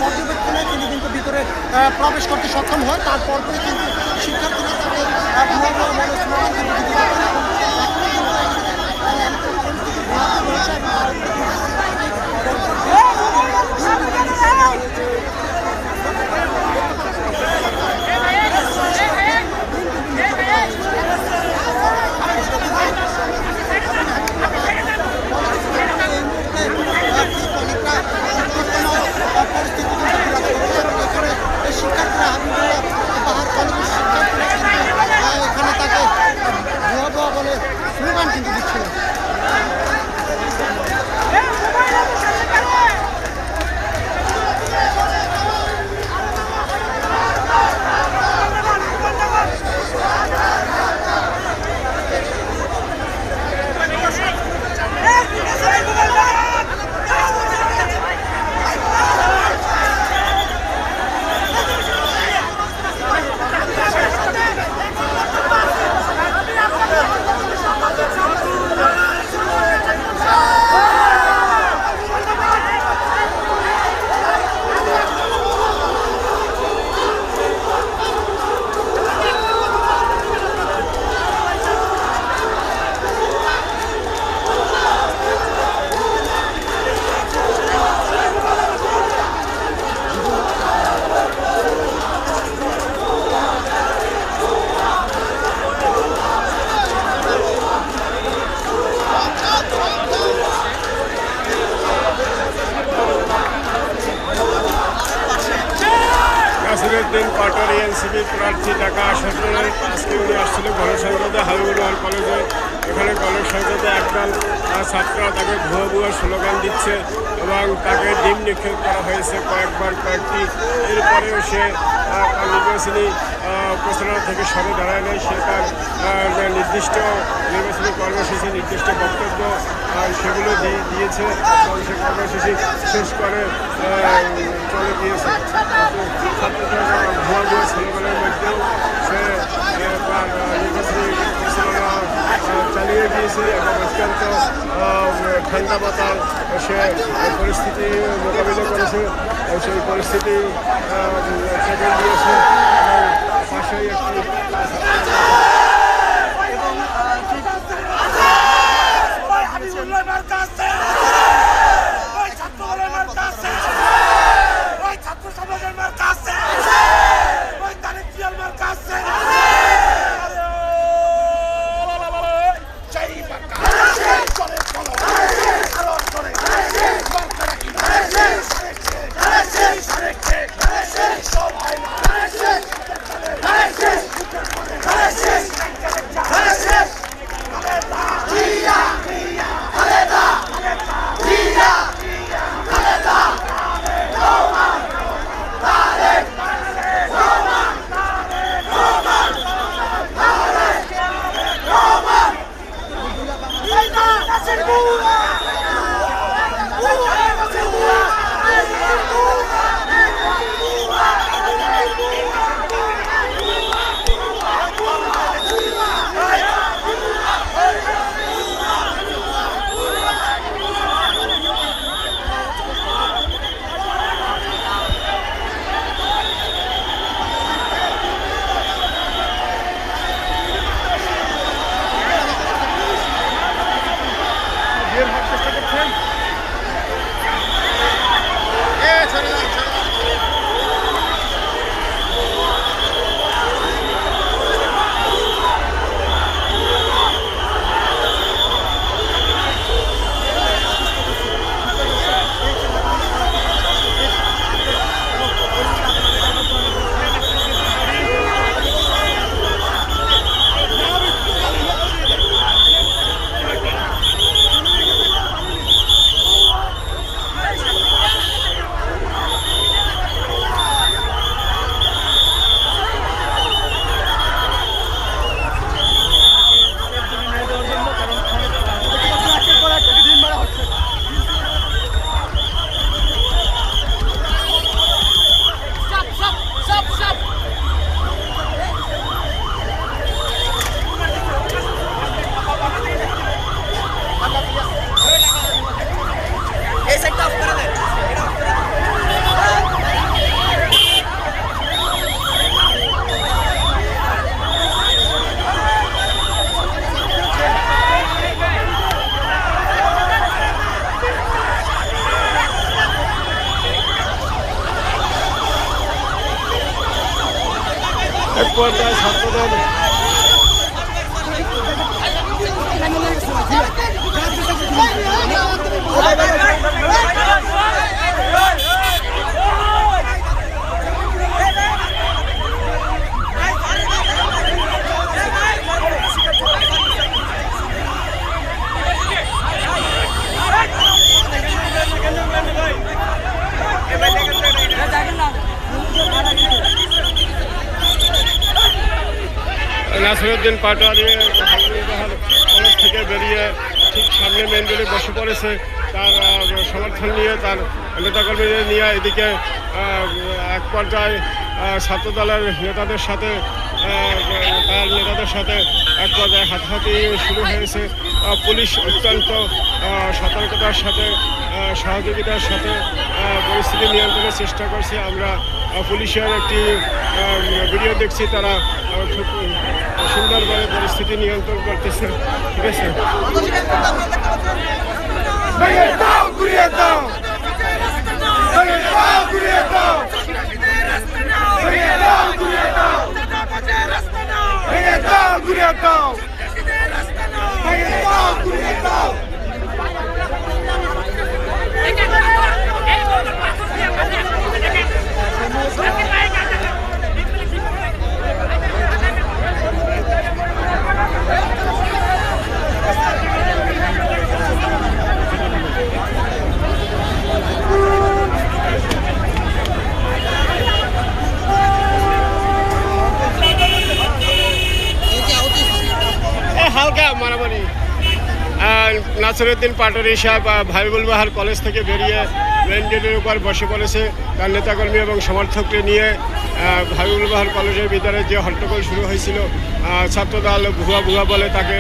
পর্যবেক্ষণে তিনি কিন্তু ভিতরে প্রবেশ করতে সক্ষম হয়। তারপর কিন্তু শিক্ষার্থীরা তাকে স্লোগান কিন্তু দিতে পারে। নাসিরউদ্দিন পাটোয়ারি এনসিপি প্রার্থী ঢাকা আসনের আজকে উনি আসছিল গণসংসদে হাবিবুল কলেজে। এখানে গণসংসদে একদল ছাত্ররা তাকে ভুয়া ভুয়া স্লোগান দিচ্ছে এবং তাকে ডিম নিক্ষেপ করা হয়েছে কয়েকটি। এরপরেও সে নির্বাচনী প্রচারণা থেকে সরে দাঁড়ায় নেয়। সে তার নির্দিষ্ট নির্বাচনী কর্মসূচি নির্দিষ্ট বক্তব্য সেগুলো দিয়েছে এবং সে কর্মসূচি শেষ করে চলে গিয়েছে। ভুয়া ভুয়া স্লোগানের মধ্যেও সে তার নির্বাচনী প্রচারণা চালিয়ে গিয়েছে এবং অত্যন্ত ঠান্ডা মাথায় সে পরিস্থিতি মোকাবিলা করেছে। সেই পরিস্থিতি থেকে দিয়েছে পাশেই একটি পর্যায়ে ছাত্রদের নাসিরউদ্দিন পাটোয়ারি কলেজ থেকে বেরিয়ে ঠিক সামনে মেন রোডে বসে পড়েছে তার সমর্থন নিয়ে, তার নেতাকর্মীদের নিয়ে। এদিকে এক পর্যায়ে ছাত্রদলের নেতাদের সাথে এক পর্যায়ে হাতাহাতি শুরু হয়েছে। পুলিশ অত্যন্ত সতর্কতার সাথে সহযোগিতার সাথে পরিস্থিতি নিয়ন্ত্রণের চেষ্টা করছে। আমরা পুলিশের একটি ভিডিও দেখছি, তারা খুব সুন্দরভাবে পরিস্থিতি নিয়ন্ত্রণ করতেছে। ঠিক আছে, হালকা মারামারি। নাসিরউদ্দিন পাটোয়ারি সাহেব হাবিবুল বাহার কলেজ থেকে বেরিয়ে মেইন গেটের উপর বসে পড়েছে তার নেতাকর্মী এবং সমর্থককে নিয়ে। হাবিবুল বাহার কলেজের ভিতরে যে হট্টগোল শুরু হয়েছিল, ছাত্রদল ভুয়া বলে তাকে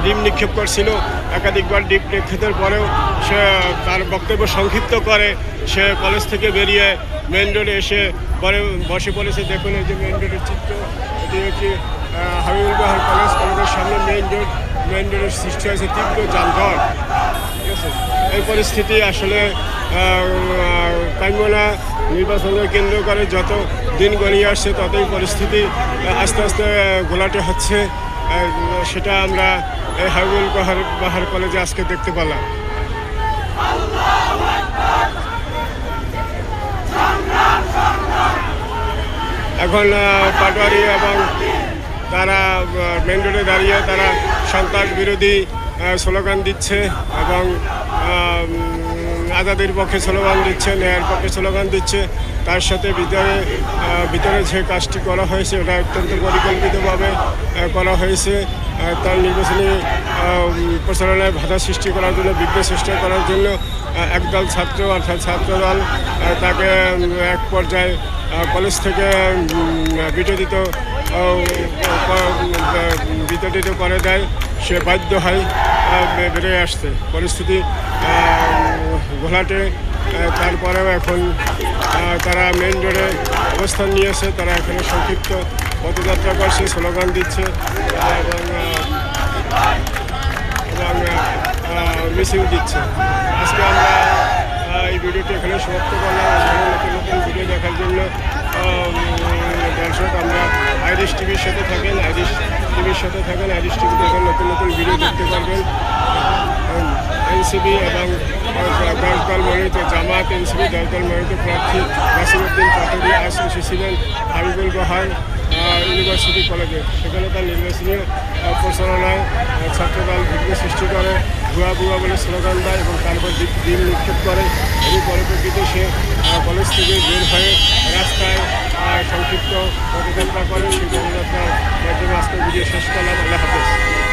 ডিম নিক্ষেপ করছিল। একাধিকবার ডিম নিক্ষেপের পরেও সে তার বক্তব্য সংক্ষিপ্ত করে সে কলেজ থেকে বেরিয়ে মেইন রোডে এসে বসে পড়েছে। দেখুন এই যে মেইন রোডের চিত্র, এটি হচ্ছে হাবিবুল বাহার কলেজের সামনে মেইন রোডের সৃষ্টি হয়েছে তীব্র যানজট। ঠিক আছে, এই পরিস্থিতি আসলে কাম্য না। নির্বাচনকে কেন্দ্র করে যত দিন গড়িয়ে আসছে ততই পরিস্থিতি আস্তে আস্তে ঘোলাটে হচ্ছে। সেটা আমরা এই হাবিবুল বাহার কলেজে আজকে দেখতে পেলাম। এখন পাটোয়ারি এবং তারা মেইন রোডে দাঁড়িয়ে তারা সন্ত্রাস বিরোধী স্লোগান দিচ্ছে এবং আজাদির পক্ষে স্লোগান দিচ্ছে, ন্যায়ের পক্ষে স্লোগান দিচ্ছে। তার সাথে ভিতরে যে কাজটি করা হয়েছে ওটা অত্যন্ত পরিকল্পিতভাবে করা হয়েছে। তার নির্বাচনী প্রচারণায় বাধা সৃষ্টি করার জন্য, বিঘ্ন সৃষ্টি করার জন্য একদল ছাত্র অর্থাৎ ছাত্রদল তাকে এক পর্যায়ে কলেজ থেকে বিতর্কিত করে দেয়। সে বাধ্য হয় বেরিয়ে আসতে। পরিস্থিতি ঘোলাটে। তারপরেও এখন তারা মেইন রোডে অবস্থান নিয়েছে। তারা এখানে সংক্ষিপ্ত পদযাত্রা করছে, স্লোগান দিচ্ছে এবং মিছিল দিচ্ছে। আজকে আমরা এই ভিডিওটি এখানে সমাপ্ত করলাম। নতুন নতুন ভিডিও দেখার জন্য দর্শক আমরা আইরিশ টিভির সাথে থাকেন, আইরিশ টিভিতে এখন নতুন নতুন ভিডিও দেখতে পারবেন। এনসিপি এবং দলদল মনোনীত জামাত এনসিপি দলদল মনোনীত প্রার্থী নাসিরউদ্দিন পাটোয়ারি আজ এসেছিলেন হাবিবুল বাহার ইউনিভার্সিটি কলেজে। সেখানে তার নির্বাচনী প্রচারণায় ছাত্রদল বিঘ্ন সৃষ্টি করে, ভুয়া বলে স্লোগান দেয় এবং তারপর ডিম নিক্ষেপ করে। এই পরিপ্রেক্ষিতে সে কলেজ থেকে বের হয়ে রাস্তায় সংক্ষিপ্ত পদযাত্রা করেন। সেই পদযাত্রার মাধ্যমে আজকে ভিডিও শেষ করলাম। আল্লাহ হাফেজ।